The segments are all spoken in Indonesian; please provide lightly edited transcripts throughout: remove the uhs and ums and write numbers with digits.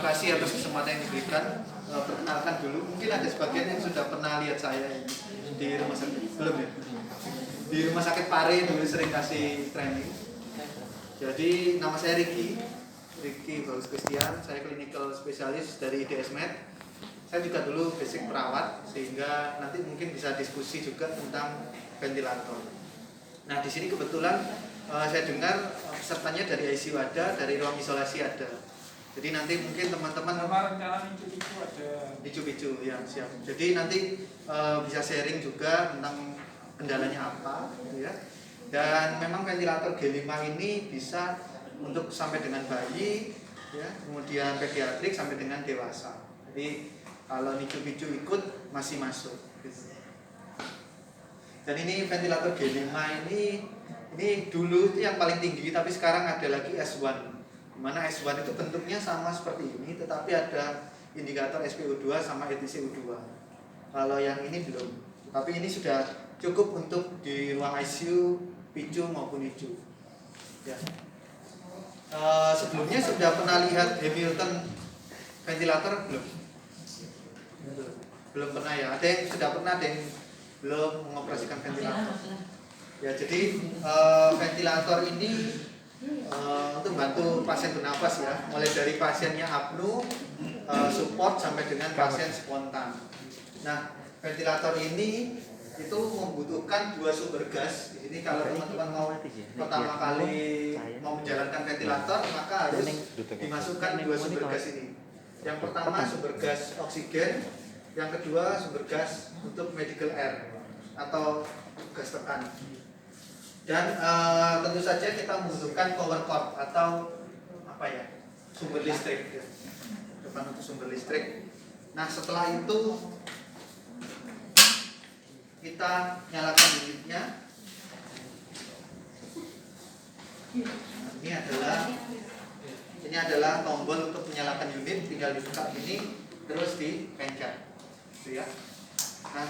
kasih atas kesempatan yang diberikan. Perkenalkan dulu, mungkin ada sebagian yang sudah pernah lihat saya di rumah sakit, belum ya? Di rumah sakit Pare dulu sering kasih training. Jadi nama saya Ricky Paulus Christian, saya clinical spesialis dari IDS Med. Saya juga dulu basic perawat, sehingga nanti mungkin bisa diskusi juga tentang ventilator. Nah di sini kebetulan saya dengar pesertanya dari ICU ada, dari ruang isolasi ada. Jadi nanti mungkin teman-teman rencana picu ada. Picu ya siap. Jadi nanti bisa sharing juga tentang kendalanya apa, gitu ya. Dan memang ventilator G5 ini bisa untuk sampai dengan bayi, ya, kemudian pediatrik sampai dengan dewasa. Jadi kalau picu ikut masih masuk. Gitu. Dan ini ventilator G5 ini dulu itu yang paling tinggi, tapi sekarang ada lagi S1. Dimana S1 itu bentuknya sama seperti ini, tetapi ada indikator SpO2 sama EtCO2. Kalau yang ini belum, tapi ini sudah cukup untuk di ruang ICU, picu maupun ICU. Ya. Sebelumnya sudah pernah lihat Hamilton ventilator belum? Belum pernah ya. Ada yang sudah pernah, ada yang belum mengoperasikan ventilator. Ya, jadi ventilator ini untuk bantu pasien bernafas ya, mulai dari pasiennya apnu, support sampai dengan pasien spontan. Nah, ventilator ini itu membutuhkan 2 sumber gas. Ini kalau teman-teman mau pertama kali mau menjalankan ventilator, maka harus dimasukkan 2 sumber gas ini. Yang pertama sumber gas oksigen, yang kedua sumber gas untuk medical air atau gas tekan. Dan tentu saja kita membutuhkan power cord atau apa ya, sumber listrik, depan untuk sumber listrik. Nah setelah itu kita nyalakan unitnya. Ini adalah tombol untuk menyalakan unit, tinggal dibuka ini terus dipencet, gitu ya. Nah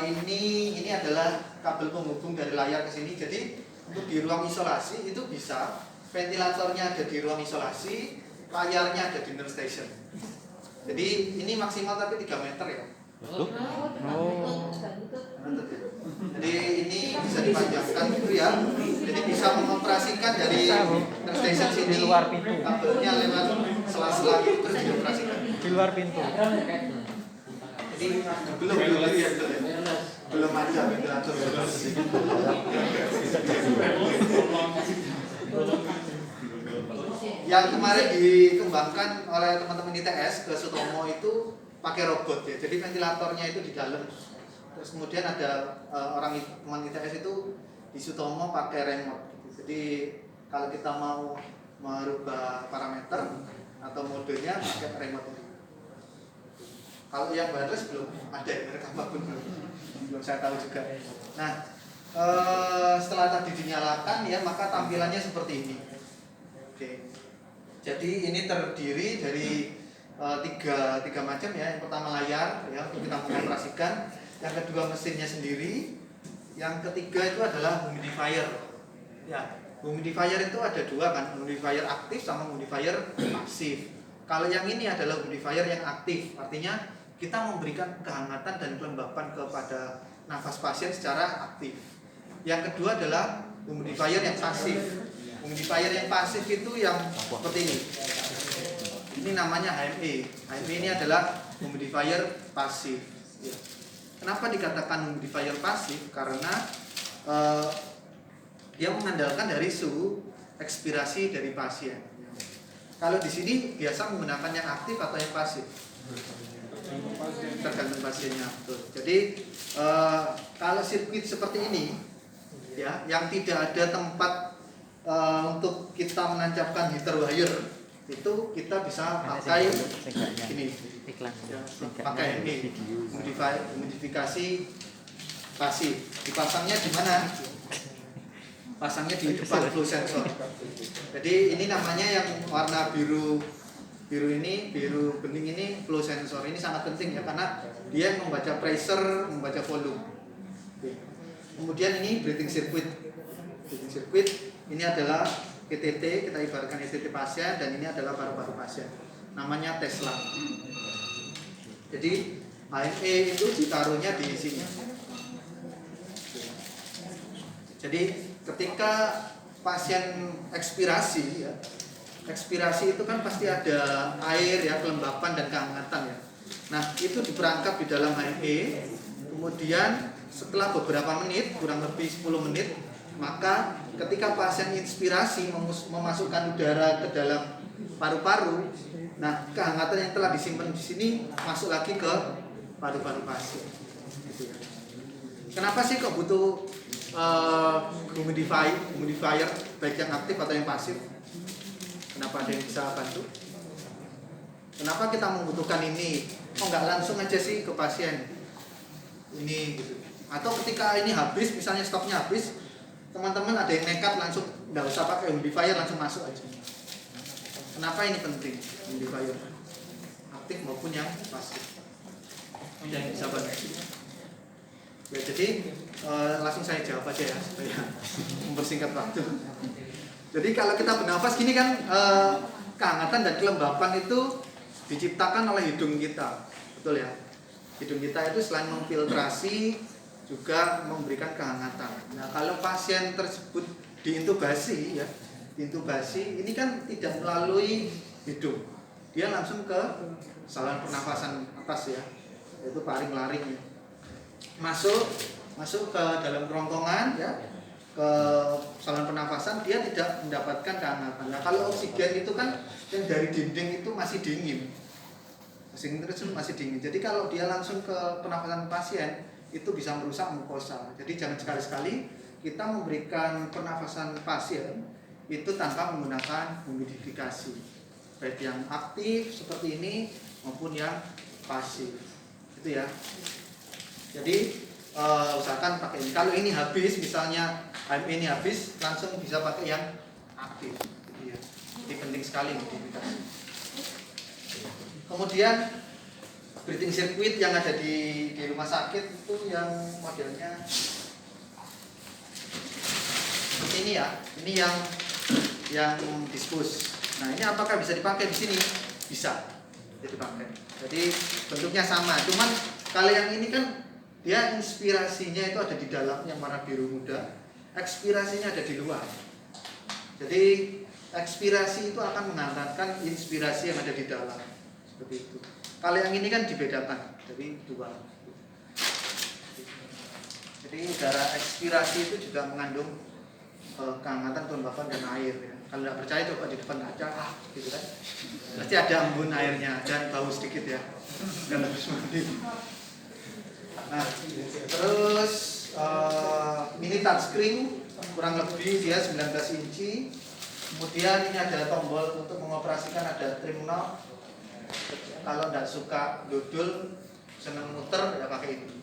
ini adalah kabel penghubung dari layar ke sini. Jadi untuk di ruang isolasi itu bisa ventilatornya ada di ruang isolasi, layarnya ada di nurse station. Jadi ini maksimal tapi 3 meter ya. Jadi ini bisa dipanjangkan gitu ya. Jadi bisa mengoperasikan dari nurse station sini, di luar pintu. kabelnya lewat sela-sela gitu terus dioperasikan Di luar pintu. Jadi belum ada ventilator. Yang kemarin dikembangkan oleh teman-teman ITS ke Sutomo itu pakai robot ya. Jadi ventilatornya itu di dalam. Terus kemudian ada teman ITS itu di Sutomo pakai remote. Jadi kalau kita mau merubah parameter atau modenya pakai remote itu. Kalau yang wireless belum ada, mereka apapun belum saya tahu juga. Nah, setelah tadi dinyalakan ya, maka tampilannya seperti ini. Oke. Jadi ini terdiri dari tiga macam ya. Yang pertama layar ya untuk kita mengoperasikan. Yang kedua mesinnya sendiri. Yang ketiga itu adalah humidifier. Ya, humidifier itu ada 2 kan, humidifier aktif sama humidifier pasif. Kalau yang ini adalah humidifier yang aktif, artinya kita memberikan kehangatan dan kelembapan kepada nafas pasien secara aktif. Yang kedua adalah humidifier yang pasif. Humidifier yang pasif itu yang seperti ini. Ini namanya HME. HME ini adalah humidifier pasif. Kenapa dikatakan humidifier pasif? Karena dia mengandalkan dari suhu ekspirasi dari pasien. Kalau di sini biasa menggunakan yang aktif atau yang pasif? Tergantung pasiennya. Betul. Jadi kalau sirkuit seperti ini ya, yang tidak ada tempat untuk kita menancapkan heater wire, itu kita bisa pakai ini ya, pakai ini humidifikasi pasif. Dipasangnya di mana? Pasangnya di depan flow sensor. Jadi ini namanya yang warna biru ini, biru bening ini flow sensor. Ini sangat penting ya, karena dia membaca pressure, membaca volume. Kemudian ini breathing circuit. Breathing circuit ini adalah ETT, kita ibaratkan ETT pasien, dan ini adalah paru-paru pasien. namanya Tesla. Jadi HME itu ditaruhnya di sini. Jadi ketika pasien ekspirasi ya, ekspirasi itu kan pasti ada air ya, kelembapan dan kehangatan ya. Nah, itu diperangkap di dalam HME. Kemudian setelah beberapa menit, kurang lebih 10 menit, maka ketika pasien inspirasi memasukkan udara ke dalam paru-paru, nah kehangatan yang telah disimpan di sini masuk lagi ke paru-paru pasien. Gitu ya. Kenapa sih kok butuh humidifier baik yang aktif atau yang pasif? Kenapa ada yang bisa bantu? Kenapa kita membutuhkan ini? Kok nggak langsung aja sih ke pasien ini gitu? Atau ketika ini habis, misalnya stoknya habis, teman-teman ada yang nekat langsung nggak usah pakai humidifier, langsung masuk aja. Kenapa ini penting humidifier? Aktif maupun yang pasif. Yang bisa bantu. Ya, jadi langsung saya jawab aja ya supaya mempersingkat waktu. Jadi kalau kita bernafas gini kan kehangatan dan kelembapan itu diciptakan oleh hidung kita, betul ya? Hidung kita itu selain memfiltrasi juga memberikan kehangatan. Nah, kalau pasien tersebut diintubasi ya, diintubasi ini kan tidak melalui hidung, dia langsung ke saluran pernafasan atas ya, yaitu paring-laring ya. Masuk ke dalam kerongkongan ya, ke saluran pernafasan, dia tidak mendapatkan kehangatan. Nah, kalau oksigen itu kan yang dari dinding itu masih dingin, masih dingin. Jadi kalau dia langsung ke pernafasan pasien itu bisa merusak mukosa. Jadi jangan sekali-sekali kita memberikan pernafasan pasien itu tanpa menggunakan humidifikasi, baik yang aktif seperti ini maupun yang pasif, gitu ya. Jadi usahakan pakai ini. Kalau ini habis, misalnya HME ini habis, langsung bisa pakai yang aktif. Gitu ya. Jadi penting sekali humidifikasi. Kemudian breathing circuit yang ada di rumah sakit itu yang modelnya seperti ini ya. Ini yang diskus. Nah, ini apakah bisa dipakai di sini? Bisa. Jadi dipakai. Jadi bentuknya sama. Cuman kalau yang ini kan dia inspirasinya itu ada di dalam yang warna biru muda, ekspirasinya ada di luar. Jadi ekspirasi itu akan menghantarkan inspirasi yang ada di dalam, seperti itu. Kalau yang ini kan dibedakan, jadi dua. Jadi udara ekspirasi itu juga mengandung kehangatan, kelembapan dan air ya. Kalau tidak percaya coba di depan kaca, gitu kan. Pasti ada embun airnya dan bau sedikit ya. Dan habis mandi. Nah, terus ini touchscreen kurang lebih dia 19 inci. Kemudian ini ada tombol untuk mengoperasikan, ada trim knob. Kalau tidak suka dodol, senang muter ya pakai ini.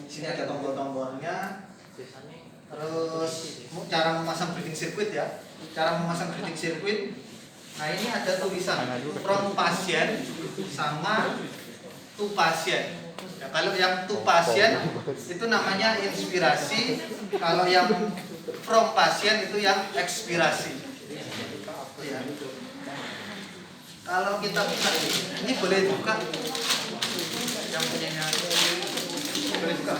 Di sini ada tombol-tombolnya. Terus cara memasang breathing circuit ya. Cara memasang breathing circuit. Nah, ini ada tulisan from pasien sama to pasien. Ya, kalau yang to pasien itu namanya inspirasi, kalau yang from pasien itu yang ekspirasi. Ya. Kalau kita buka ini boleh buka, yang punyanya boleh buka.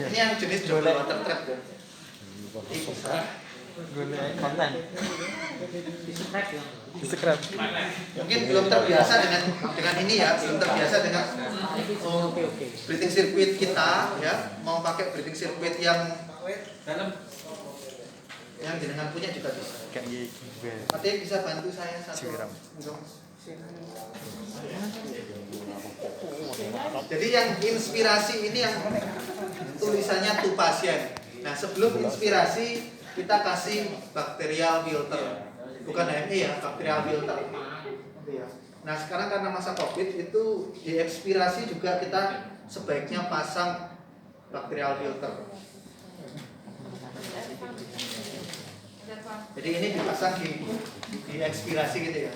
Ini yang jenis double water trap ya. Konten. Subscribe. Mungkin belum terbiasa dengan ini ya, belum terbiasa dengan breathing circuit kita ya. Mau pakai breathing circuit yang dalam yang jenengan punya juga bisa. Ada yang bisa bantu saya satu. Jadi yang inspirasi ini yang tulisannya to pasien. Nah, sebelum inspirasi kita kasih bacterial filter, bukan HME ya, bacterial filter. Nah, sekarang karena masa COVID itu di ekspirasi juga kita sebaiknya pasang bacterial filter. Jadi ini dipasang di ekspirasi gitu ya.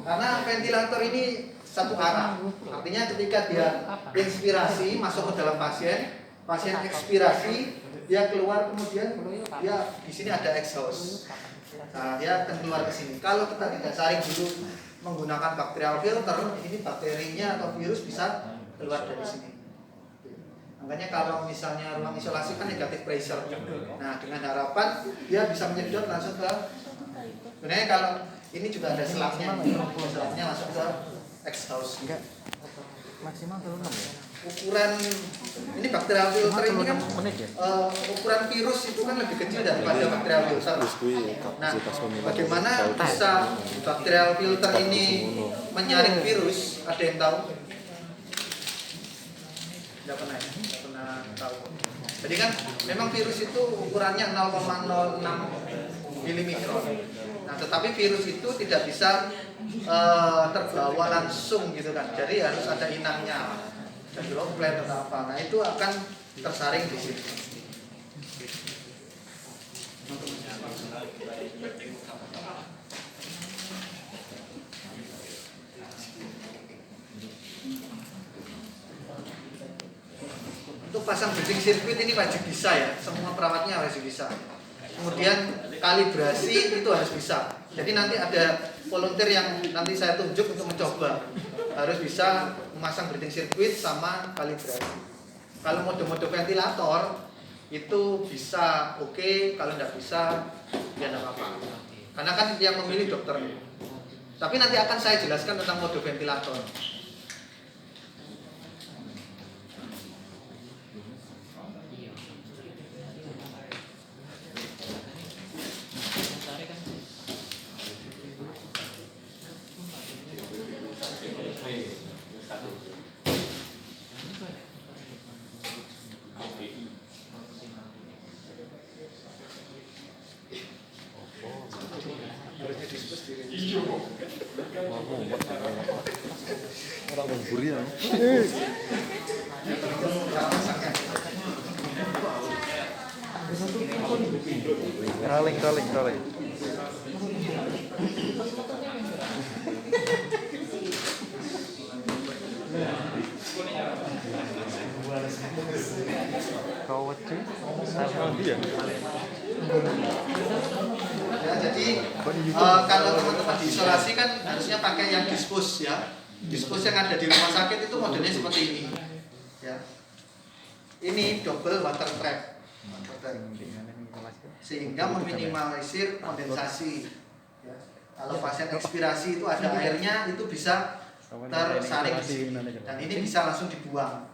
Karena ventilator ini satu arah. Artinya ketika dia inspirasi masuk ke dalam pasien ekspirasi, dia keluar, kemudian dia di sini ada exhaust. Nah, dia akan keluar ke sini. Kalau kita tidak saring dulu menggunakan bacterial filter, ini bakterinya atau virus bisa keluar dari sini. Makanya kalau misalnya ruang isolasi kan negatif pressure. Nah, dengan harapan dia bisa menyedot langsung ke, sebenarnya kalau ini juga ada selapnya masuk ke exhaust. Maksimal 6 ya? Ukuran ini bacterial filter ini kan ukuran virus itu kan lebih kecil daripada bacterial filter. Nah, bagaimana bisa bacterial filter ini menyaring virus? Ada yang tahu? Tidak pernah tahu. Jadi kan memang virus itu ukurannya 0,06 milimikron. Nah, tetapi virus itu tidak bisa terbawa langsung gitu kan. Jadi harus ada inangnya, ada droplet atau apa. Nah, itu akan tersaring di sini. Untuk pasang bridging circuit ini wajib bisa ya, semua perawatnya harus bisa. Kemudian kalibrasi itu harus bisa. Jadi nanti ada volunteer yang nanti saya tunjuk untuk mencoba, harus bisa memasang bridging circuit sama kalibrasi. Kalau mode-mode ventilator itu bisa oke, kalau tidak bisa ya tidak apa-apa. Karena kan yang memilih dokter. Tapi nanti akan saya jelaskan tentang mode ventilator. Orang memburi ya. Rolling. Kawat cuy. Sama dia. Ya, jadi kalau teman-teman diisolasi kan harusnya pakai yang dispos ya. Dispos yang ada di rumah sakit itu modelnya seperti ini. Ya. Ini double water trap. Sehingga meminimalisir kondensasi. Ya. Kalau pasien ekspirasi itu ada airnya, itu bisa tersaring di sini. Dan ini bisa langsung dibuang.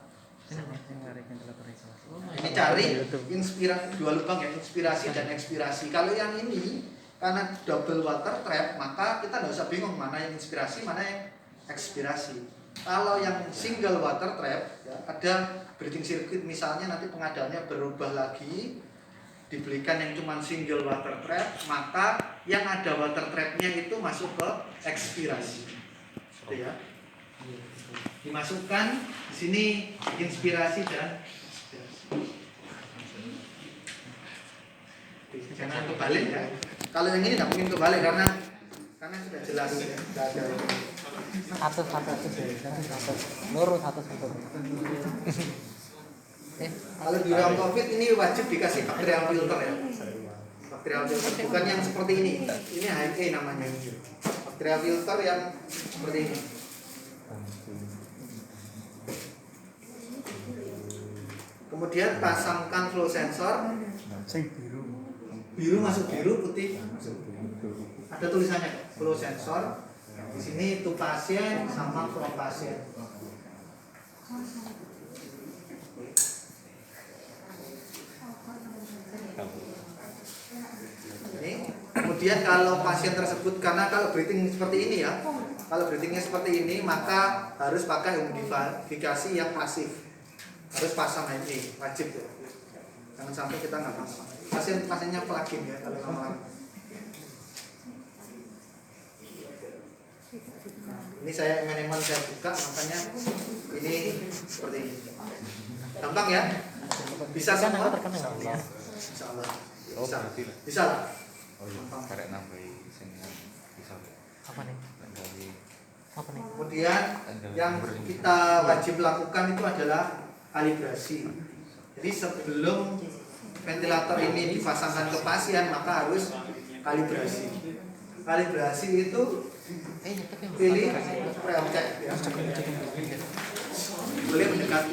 Ini cari inspirasi, dua lubang ya, inspirasi dan ekspirasi. Kalau yang ini karena double water trap, maka kita nggak usah bingung mana yang inspirasi, mana yang ekspirasi. Kalau yang single water trap, ya, ada breathing circuit misalnya nanti pengadaannya berubah lagi, dibelikan yang cuma single water trap, maka yang ada water trapnya itu masuk ke ekspirasi. Gitu ya. Dimasukkan di sini inspirasi dan jangan kebalik ya. Kalau yang ini nggak mungkin kebalik karena sudah jelas ya. Atas. Lurus atas. Kalau di ruang COVID ini wajib dikasih bacterial filter ya. Bacterial filter bukan yang seperti ini. Ini HME namanya. Bacterial filter yang seperti ini. Kemudian pasangkan flow sensor. Biru masuk biru, putih masuk. Ada tulisannya flow sensor. Di sini itu pasien sama from pasien. Ini. Kemudian kalau pasien tersebut, karena kalau breathing seperti ini ya, kalau breathingnya seperti ini, maka harus pakai humidifikasi yang pasif. Harus pasang ini, wajib ya. Jangan sampai kita nggak pasang. Pasiennya plugin ya kalau normal. Ini saya manajemen saya buka, makanya ini seperti ini. Gampang ya? Bisa semua? Bisa lah. Bisa lah. Oh iya, karek nambahi sing bisa. Apa nih? Dari Apa nih? Kemudian yang kita wajib lakukan itu adalah kalibrasi. Jadi sebelum ventilator ini dipasangkan ke pasien maka harus kalibrasi. Kalibrasi itu pilih pre-object ya. Boleh mendekat.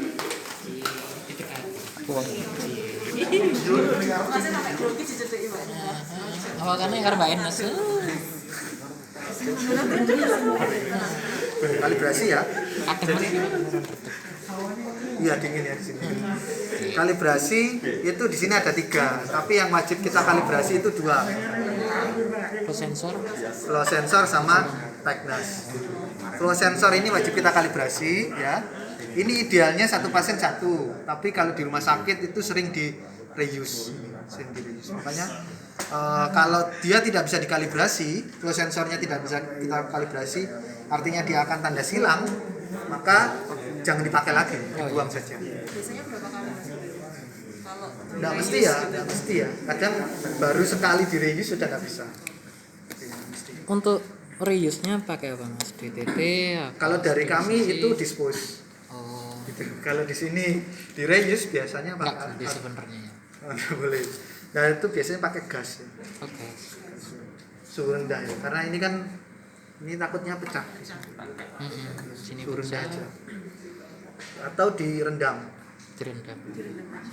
Awak kan yang karbain nasu. Kalibrasi ya. Jadi Iya dingin ya di sini. Kalibrasi itu di sini ada 3, tapi yang wajib kita kalibrasi itu 2. Flow sensor. Flow sensor sama tightness. Flow sensor ini wajib kita kalibrasi ya. Ini idealnya satu pasien satu, tapi kalau di rumah sakit itu sering di reuse. Makanya kalau dia tidak bisa dikalibrasi, flow sensornya tidak bisa kita kalibrasi, artinya dia akan tanda silang, maka jangan dipakai lagi, dibuang saja. Biasanya berapa kali mas? Kalau Tidak mesti ya. Kadang baru sekali di reuse sudah tidak bisa. Tidak mesti. Untuk reuse-nya pakai apa mas? DTT? Kalau dari kami itu dispose. Oh, Gitu. Kalau di sini di reuse biasanya enggak pakai di sebenarnya. Nggak boleh. Nah itu biasanya pakai gas ya. Oke. Suhu rendah ya. Karena ini kan ini takutnya pecah. Sini Suhu rendah berusaha aja. Atau direndam. direndam.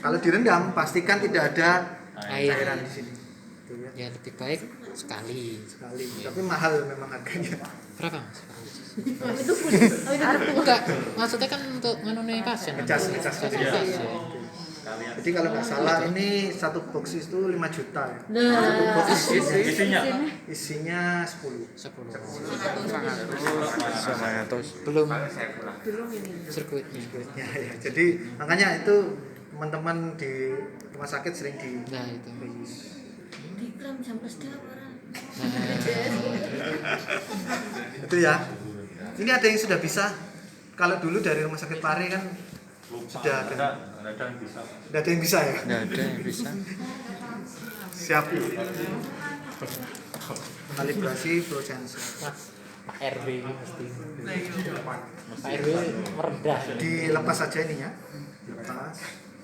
Kalau direndam pastikan tidak ada Air. cairan di sini. Gitu ya. Ya lebih baik sekali. Sekali. Tapi mahal memang harganya. Berapa mas? itu pun Enggak, maksudnya kan untuk nganune pasien. Ngecas Pasien. Jadi kalau nggak salah ini satu box itu 5 juta ya. nah Isinya 10. 10. 100. Belum belum ini sirkuitnya. Ya, ya. Jadi makanya itu teman-teman di rumah sakit sering di Nah itu. dikram jam setengah orang Nah, itu ya. Ini ada yang sudah bisa. Kalau dulu dari rumah sakit Pare kan sudah ada. Tidak ada yang bisa ya. Nggak ada yang bisa. Siap. Kalibrasi flow sensor. Pak RW pasti. Pak RW meredah. Dilepas saja ininya. Dilepas.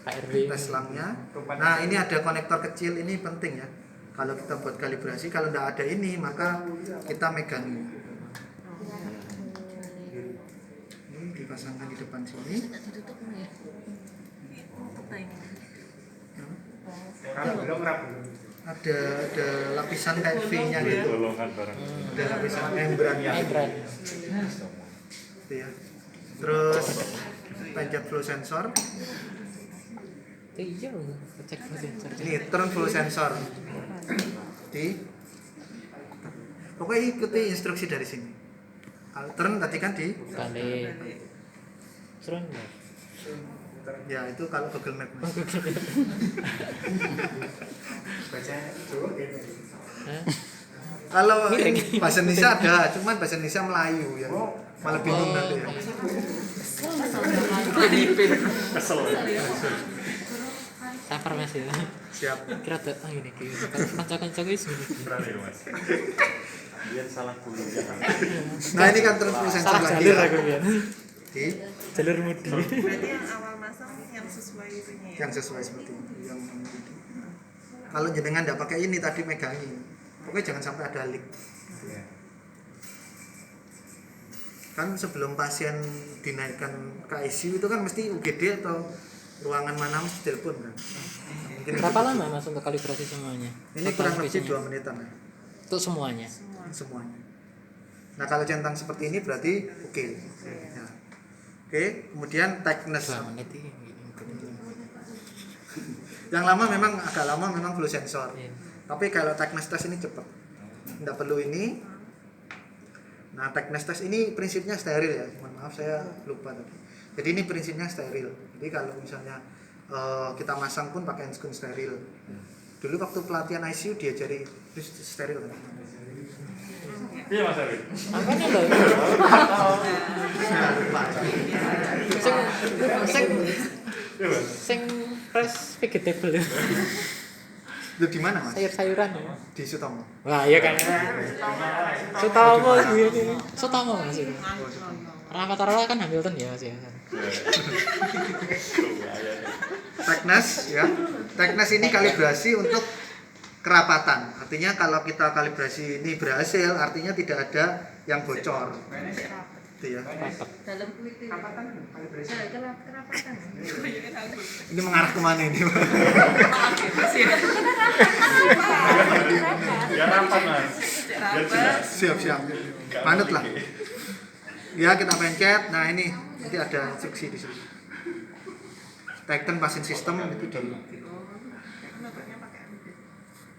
Pak RW. Tes selangnya. Nah ini ada konektor kecil, ini penting ya. Kalau kita buat kalibrasi, kalau tidak ada ini maka kita megang ini. Ini dipasangkan di depan sini. tidak ditutup ya apa ini Ada lapisan kayak V-nya gitu. Ada lapisan membran-nya. Membran. Gitu ya. Terus pencet flow sensor. Iya, cek sensor. Ini turn flow sensor. Pokoknya ikuti instruksi dari sini. Kalau turn tadi kan di Balik. Seru enggak? ya itu kalau Google Map. Hah? Kalau ini bahasa Indonesia ada, cuman bahasa Indonesia Melayu ya. Malah bingung nanti ya. Sabar mas ya. Siap. Kira tuh ini kanca-kanca wis ngene. Biar salah kuliah. Nah ini kan turn flow sensor Salah lagi jalur ya. aku ya. Di Jalur mudi. berarti yang awal masang yang sesuai itunya ya yang sesuai seperti itu. Yang kalau jenengan tidak pakai ini tadi megangi, pokoknya jangan sampai ada leak. Kan sebelum pasien dinaikkan ke ICU itu kan mesti UGD atau ruangan mana mesti telepon kan. Mungkin Berapa itu. lama mas untuk kalibrasi semuanya? Ini Total kurang lebih biasanya? 2 menitan ya. Untuk semuanya. Semuanya. Nah kalau centang seperti ini berarti oke. Ya. Oke, kemudian tightness. 2 menit ini. Yang lama memang agak lama memang flow sensor. Iya. Tapi kalau tightness test ini cepat. Tidak perlu ini. Nah, tightness test ini prinsipnya steril ya. Mohon maaf saya lupa tadi. Jadi ini prinsipnya steril. Jadi kalau misalnya kita masang pun pakai handscoon steril. Dulu waktu pelatihan ICU diajari terus steril kan. Iya Mas Arif. Makanya lho. Sing sing press vegetable ya. Lu di mana, Mas? Sayur-sayuran. Di Sutomo. Wah, iya kan. Sutomo gitu. Sutomo Mas. Rata-rata kan Hamilton ya Mas ya. Teknes ya. Teknes ini kalibrasi untuk kerapatan. Artinya kalau kita kalibrasi ini berhasil, artinya tidak ada yang bocor. Itu ya. Dalam kulit kerapatan kalibrasi. Kerapatan. Ini mengarah kemana ini? Biar rapat Mas. Biar jelas. Siap. Manut lah. Ya, kita pencet. Nah, ini nanti ada instruksi di sini. Tighten passing system itu di.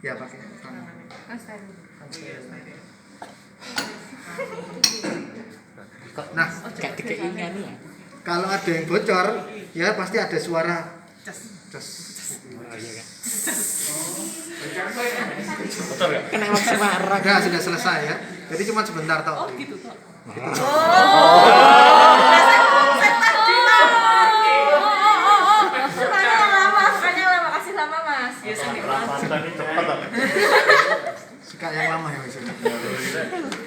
Ya, pakai. Nah, Kayak dikeinginan ya. kalau ada yang bocor, ya pasti ada suara ces. Oh, iya kan. Betul nggak? Kena langsung marah. Udah, sudah selesai ya. Jadi cuma sebentar toh. Gitu toh. Perapatan ini cepat tak? Suka yang lama ya maksudnya.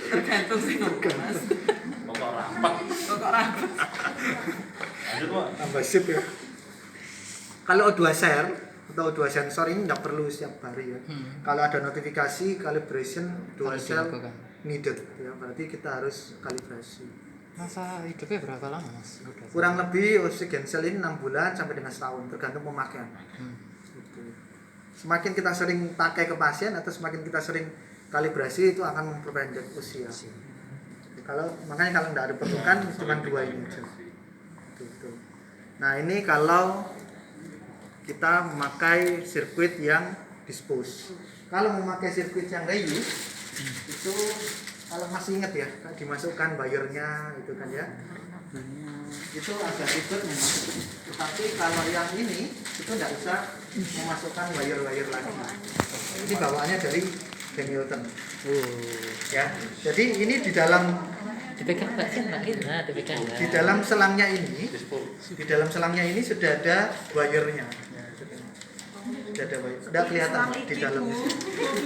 Tergantung sih Mas. Pokok rapat. Lanjut Pak. Tambah sip ya. Kalau O2 share atau O2 sensor ini nggak perlu setiap hari ya. Kalau ada notifikasi calibration dual Harus cell dilakukan. needed ya, berarti kita harus kalibrasi. Masa hidupnya berapa lama Mas? Udah. Kurang lebih oksigen cell ini 6 bulan sampai dengan setahun tergantung pemakaian. Gitu. Semakin kita sering pakai ke pasien atau semakin kita sering kalibrasi itu akan memperpendek usia. Makanya kalau nggak diperlukan cuma 2 ini aja. Gitu. Nah ini kalau kita memakai sirkuit yang dispose. Kalau memakai sirkuit yang reuse itu kalau masih ingat ya, dimasukkan wire-nya itu kan ya. Itu agak ribet memang. Tetapi kalau yang ini itu tidak usah memasukkan wire-wire lagi. Ini bawaannya dari Hamilton. Ya. Jadi ini di dalam Dipegang Mbak Sin, Mbak Sin. Nah, dipegang. di dalam selangnya ini sudah ada wire-nya. Sudah ada wire. Sudah kelihatan di dalamnya.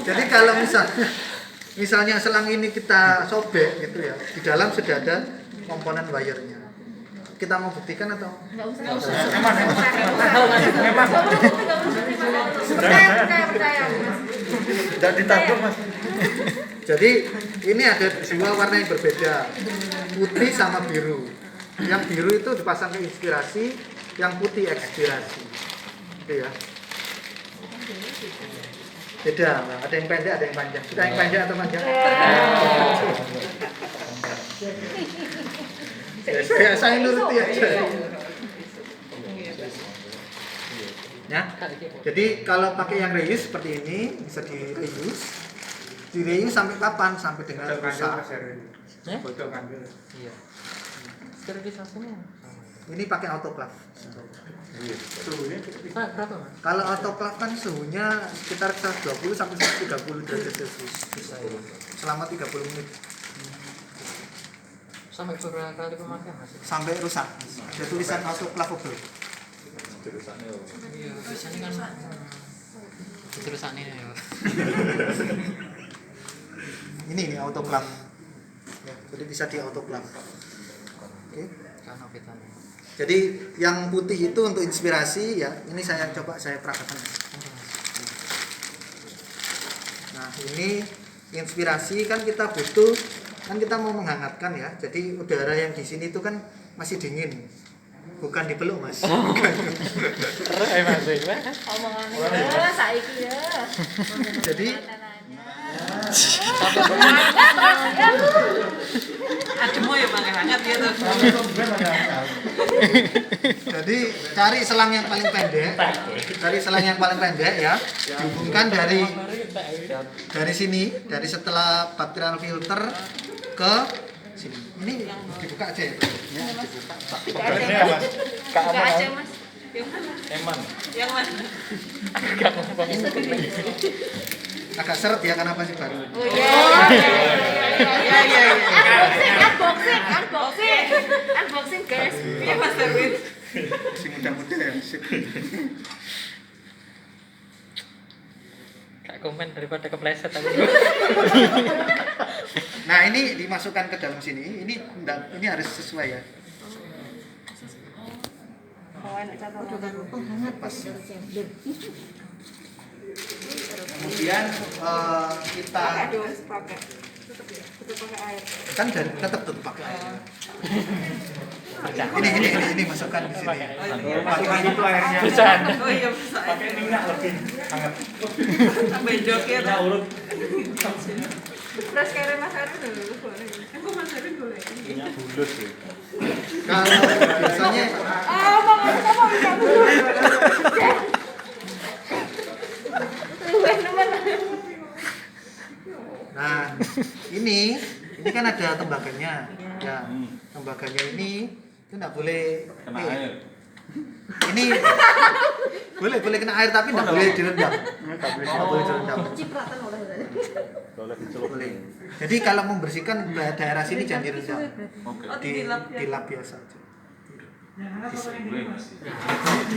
Jadi kalau misalnya selang ini kita sobek gitu ya, di dalam sudah ada komponen wire-nya. Kita mau buktikan atau? Enggak usah. Memang. Percaya. Tidak ditangkap Mas. Jadi ini ada 2 warna yang berbeda, putih sama biru. Yang biru itu dipasang ke inspirasi, yang putih ekspirasi. Itu ya. Beda, ada yang pendek, ada yang panjang. Sudah yang pendek atau panjang? Saya nuruti aja. Ya. Jadi kalau pakai yang reuse seperti ini bisa di reuse sampai kapan? Sampai dengan rusak. Ya? Iya. Sterilisasinya. Ini pakai autoclave. Berapa Mas? Kalau autoclave kan suhunya sekitar 120 sampai 130 derajat Celcius. Selama 30 menit. Sampai berapa kali pemakaian Mas? Sampai rusak. Ada tulisan autoclavable. Iya, biasanya kan terusannya ya. Ini autoclave. Ya, jadi bisa di autoclave. Oke. Karena vitamin. Jadi yang putih itu untuk inspirasi ya. Ini saya coba saya praktekkan. Nah, ini inspirasi kan kita butuh, kan kita mau menghangatkan ya. Jadi udara yang di sini itu kan masih dingin. Bukan dipeluk Mas. Bukan. Mas. Omongannya saiki ya. Jadi Ademu ya pakai hangat gitu. Jadi cari selang yang paling pendek. Cari selang yang paling pendek ya. Dihubungkan dari sini, dari setelah bacterial filter ke sini. Ini dibuka aja ya. Ya, dibuka. Ini ya Mas. Buka aja Mas. Yang mana? Eman. Yang mana? Agak seret ya karena pasti baru. Oh iya. Unboxing guys. Iya Mas Darwin. Si muda-muda ya. Sip. komen daripada kepleset aku. Nah, ini dimasukkan ke dalam sini. Ini harus sesuai ya. Oh, enak catatan. Pas. Kemudian kita Aduh, harus pakai. Tetap pakai air. kan tetap pakai air. Ini masukkan di sini. Masukkan itu airnya. Bercanda. Oh iya, bisa. Pakai minyak lebih hangat. Bendok ya. Nah, urut. Terus kayak Mas Arun dulu boleh. Aku Mas Arun boleh. Minyak bulut ya. Kalau biasanya Mau apa minyak dulu? nah, ini kan ada tembaganya. Ya, tembaganya ini itu enggak boleh Kena air. Ini boleh kena air tapi enggak boleh direndam. Enggak boleh direndam. Cipratan oleh. Boleh dicelup. Boleh. Jadi kalau membersihkan daerah sini jangan direndam. Oke. Dilap biasa aja.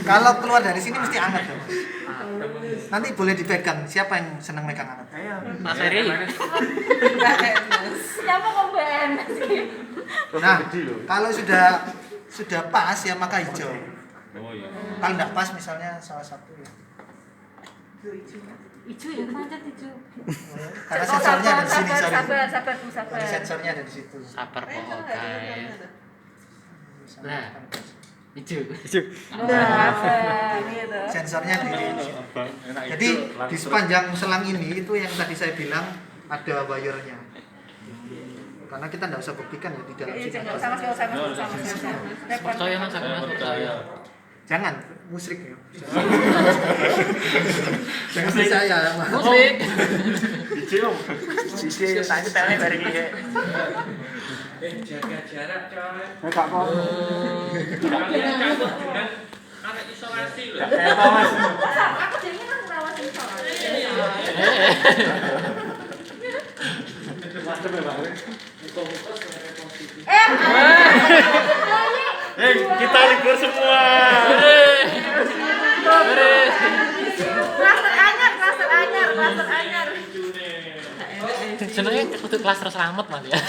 Kalau keluar dari sini mesti hangat ya, Mas. Nanti boleh dipegang. Siapa yang senang megang hangat? Mas Eri. Siapa komben? Nah, kalau sudah pas ya maka hijau. Oh iya. Kalau enggak pas misalnya salah satu ya. Ijo ya, pancet ijo. Karena sensornya ada di sini, sorry. Sabar. Jadi sensornya ada di situ. Sabar kok, guys. Nah, hijau. Nah, gitu. Sensornya di sini. Enak Jadi itu, di langsung. sepanjang selang ini itu yang tadi saya bilang ada wire-nya. Karena kita nggak usah buktikan ya di dalam Iya, sini. sama sama. Percaya Mas, aku Mas percaya. Jangan musrik ya. Jangan percaya Mas. Musik. Hijau. Sisi tanya tanya dari dia. Jaga jarak coy. Enggak kok. Kalian campur dengan anak isolasi loh. Kayak apa, Mas? Aku jadinya kan ngelawatin soal. Macam ya, Bang? Kita libur semua. Klaster anyar. Sebenarnya untuk kelas terus selamat Mas ya.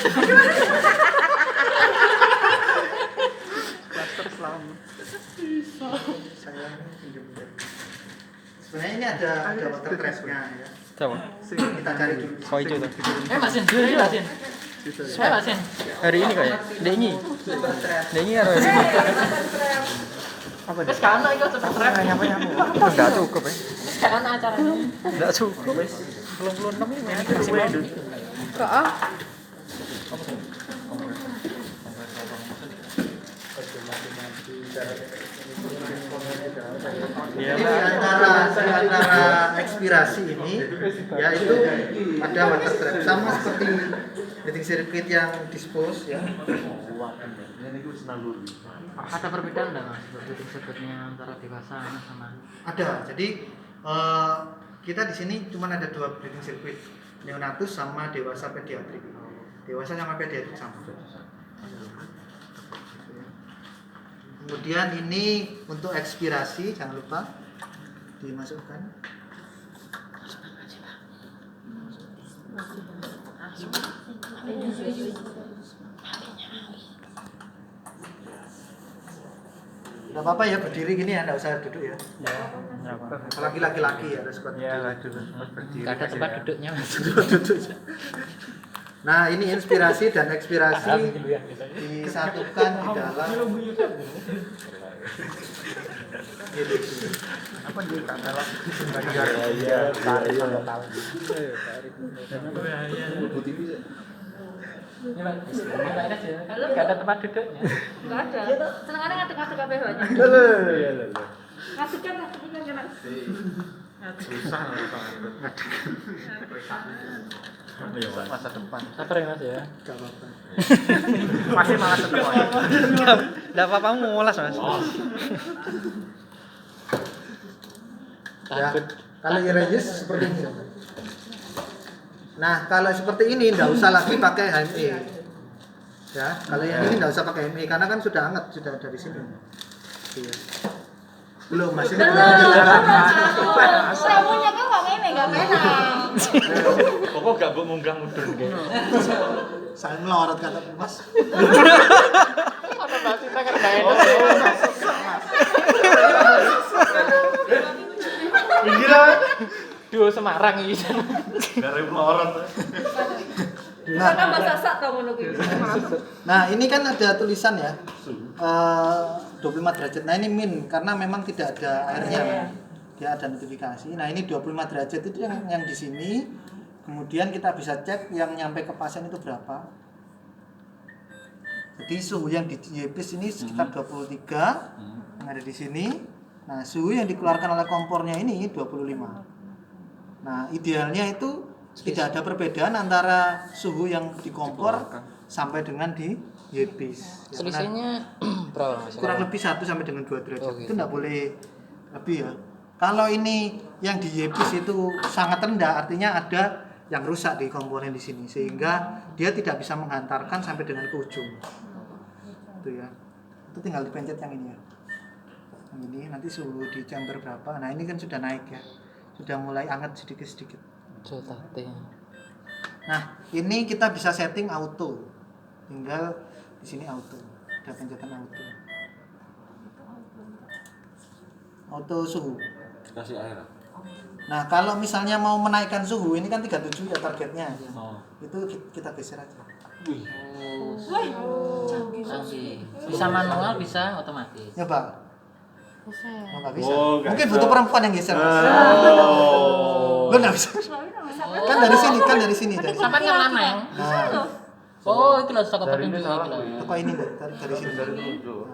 Sebenarnya ini ada water trap-nya ya. Coba. Kita cari dulu. Oh itu tuh. Masin, dulu Masin. Masin. Hari ini kayak Dengi. Dengi harus. Apa nih? Sekarang itu super trap. Enggak cukup ya. Sekarang acaranya. Enggak cukup ya. Belum 6 ini maksimal. Kok ah? Jadi di antara ekspirasi ini ya itu ada water trap sama seperti heating circuit yang dispose ya. Ada perbedaan enggak Mas heating circuitnya antara dewasa anak sama? Ada. Jadi kita di sini cuma ada dua breeding circuit, neonatus sama dewasa pediatrik. Dewasa sama pediatrik sama. Kemudian ini untuk ekspirasi jangan lupa dimasukkan. Gak apa-apa ya berdiri gini ya, nggak usah duduk ya. Apalagi laki-laki ya harus kuat berdiri. Enggak ada tempat duduknya Mas. Nah ini inspirasi dan ekspirasi disatukan di dalam Apa dia tak salah? Ini Pak. Ini aja. Enggak ada tempat duduknya. Enggak ada. Senengannya ngaduk-ngaduk kabeh banyak. Ngaduk kan kena. Susah masa depan. Sabar ya Mas ya. gak apa-apa. Masih malas depan. Enggak apa-apa ngulas Mas. Ya, kalau Ireus seperti ini. Nah kalau seperti ini nggak usah lagi pakai HME. Ya, kalau yang ini nggak usah pakai HME karena kan sudah hangat, sudah dari sini. Iya. Belum, masih belum. Ramunya kan kok ngene. nggak enak. Pokok gak mbok munggah mudun kayak. Saya melorot kata Mas. Ada bahasa kita kan gak enak. Pinggiran. Duo Semarang iki. Gare melorot. Karena bahasa sak tau ngono kuwi. Nah, ini kan ada tulisan ya. 25 derajat. Nah, ini min karena memang tidak ada airnya. Dia ada notifikasi. Nah, ini 25 derajat itu yang di sini. Kemudian kita bisa cek yang nyampe ke pasien itu berapa. Jadi suhu yang di YPIS ini sekitar 23 yang ada di sini. Nah, suhu yang dikeluarkan oleh kompornya ini 25. Nah, idealnya itu tidak ada perbedaan antara suhu yang di kompor sampai dengan di YPIS. Ya, Selisihnya berapa Mas? kurang lebih 1 sampai dengan 2 derajat. Oh, gitu. Itu enggak boleh lebih ya. Kalau ini yang di YPIS itu sangat rendah, artinya ada yang rusak di komponen di sini sehingga dia tidak bisa menghantarkan sampai dengan ke ujung. Itu ya. Itu tinggal dipencet yang ini ya. Yang ini nanti suhu di chamber berapa. Nah, ini kan sudah naik ya. Sudah mulai hangat sedikit-sedikit. Jotate. Nah, ini kita bisa setting auto. Tinggal di sini auto. Ada pencetan auto. Auto suhu. Kasih air. Nah, kalau misalnya mau menaikkan suhu, ini kan 37 ya targetnya. Oh. Itu kita geser aja. Wih. Canggih. Bisa manual, bisa otomatis. Coba. Bisa. Oh, nggak bisa. Oh, nggak Mungkin bisa. butuh perempuan yang geser. Mas. Oh. Lo nggak bisa. Kan dari sini, kan dari sini. Dari sini. Sampai ke mana yang? Nah, Oh, itu lah saka Dari petunjuk ini salah. iki lho. toko ini Mbak. Dari sini. Dari dulu.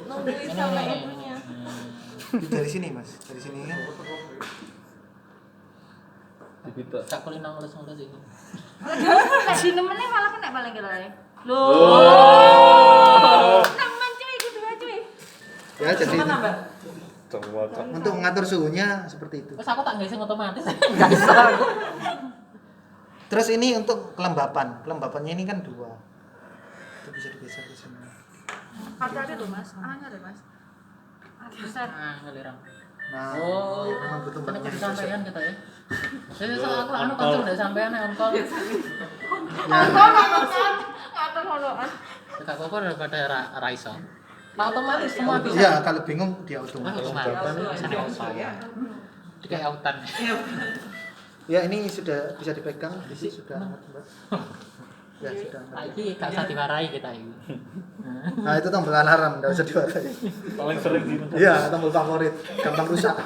Nungguin sampai itunya. Dari sini, Mas. Dari sini kan. Dipitak. Tak kulin nang ngulus-ngulus iki. Nek dinemene malah kena paling kira ae. Loh. Oh. Temen cuy kudu aja cuy. Ya, jadi Coba. untuk mengatur suhunya seperti itu. Terus aku tak nggak otomatis. Enggak bisa. Terus ini untuk kelembapan. Kelembapannya ini kan 2. Itu bisa digeser ke sini. Hati-hati tuh Mas. Ananya deh Mas. Besar. Ah, ngelirang. Nah, Oh, memang butuh karena banyak kudu yang sampean kita ya. Jadi aku anu kan udah sampean nek onkol. Atau ngonoan. Enggak apa-apa daripada ra iso. Nah, otomatis semua bisa. Iya, kalau bingung dia Ah, otomatis. otomatis. Sana oso. Kayak autan. Ya, ini sudah bisa dipegang. Ini sudah hangat, Mbak. Ya, sudah hangat. Nah, iki gak usah diwarai kita iki. Nah, itu tombol alarm, enggak usah diwarai. Paling sering di. Iya, tombol favorit. Gampang rusak.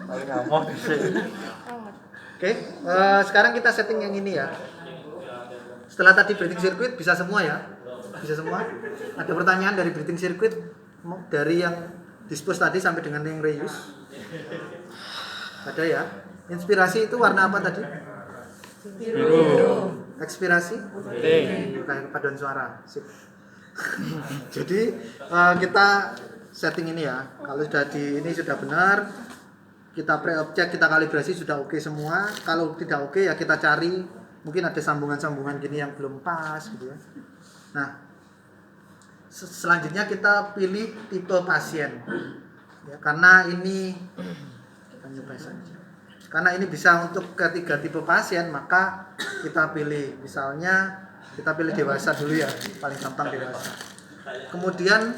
Paling ngamuk sih. Oke, sekarang kita setting yang ini ya. Setelah tadi breathing circuit bisa semua ya. Bisa semua. Ada pertanyaan dari breathing circuit dari yang dispose tadi sampai dengan yang reuse. Ada ya. Inspirasi itu warna apa tadi? Biru. Ekspirasi? Kayak paduan suara. Sip. Jadi kita setting ini ya. Kalau sudah ini sudah benar, kita pre-object, kita kalibrasi sudah oke semua. Kalau tidak oke ya kita cari, mungkin ada sambungan-sambungan gini yang belum pas gitu ya. Nah, selanjutnya kita pilih tipe pasien. Ya, karena ini kita nyoba saja. Karena ini bisa untuk ketiga tipe pasien, maka kita pilih misalnya kita pilih dewasa dulu ya, paling gampang dewasa. Kemudian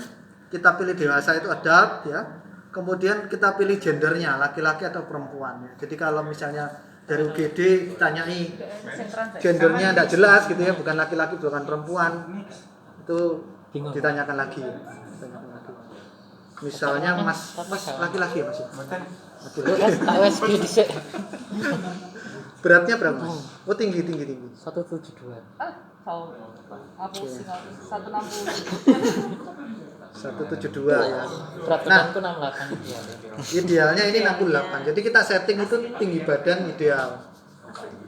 kita pilih dewasa itu adult ya. Kemudian kita pilih gendernya, laki-laki atau perempuan ya. Jadi kalau misalnya dari UGD ditanyai gendernya tidak jelas gitu ya, bukan laki-laki bukan perempuan, itu ditanyakan lagi. Misalnya mas laki-laki ya Mas. Tak wes iki dhisik. Beratnya berapa Mas? Oh tinggi. 172. Tahu. Aku sih 160. 172 ya. Berat badanku 68 ideal. Idealnya ini 68. Jadi kita setting itu tinggi badan ideal.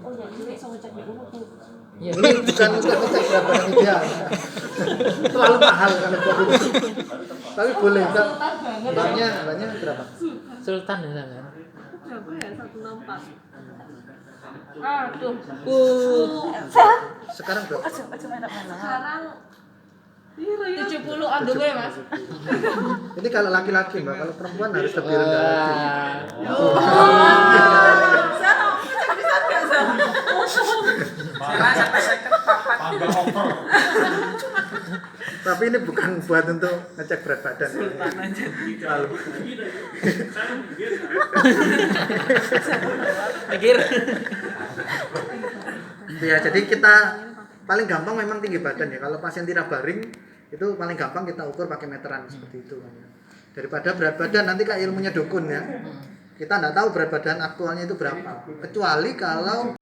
Oh ya, ini sama cek di buku. Iya. Ini bukan untuk ngecek berat badan ideal. Terlalu mahal kalau buat itu. Tapi boleh enggak? Mbaknya berapa? Sultan ya sampean. Berapa ya? 164. Aduh. Sekarang berapa? Sekarang 70 on the way, Mas. Ini kalau laki-laki mbak, kalau perempuan harus lebih rendah lagi. Tapi ini bukan buat untuk ngecek berat badan. Lalu. Mikir. Ya, jadi kita paling gampang memang tinggi badan ya. Kalau pasien tidak baring itu paling gampang kita ukur pakai meteran seperti itu kan ya. Daripada berat badan nanti kayak ilmunya dukun ya. Kita nggak tahu berat badan aktualnya itu berapa. Kecuali kalau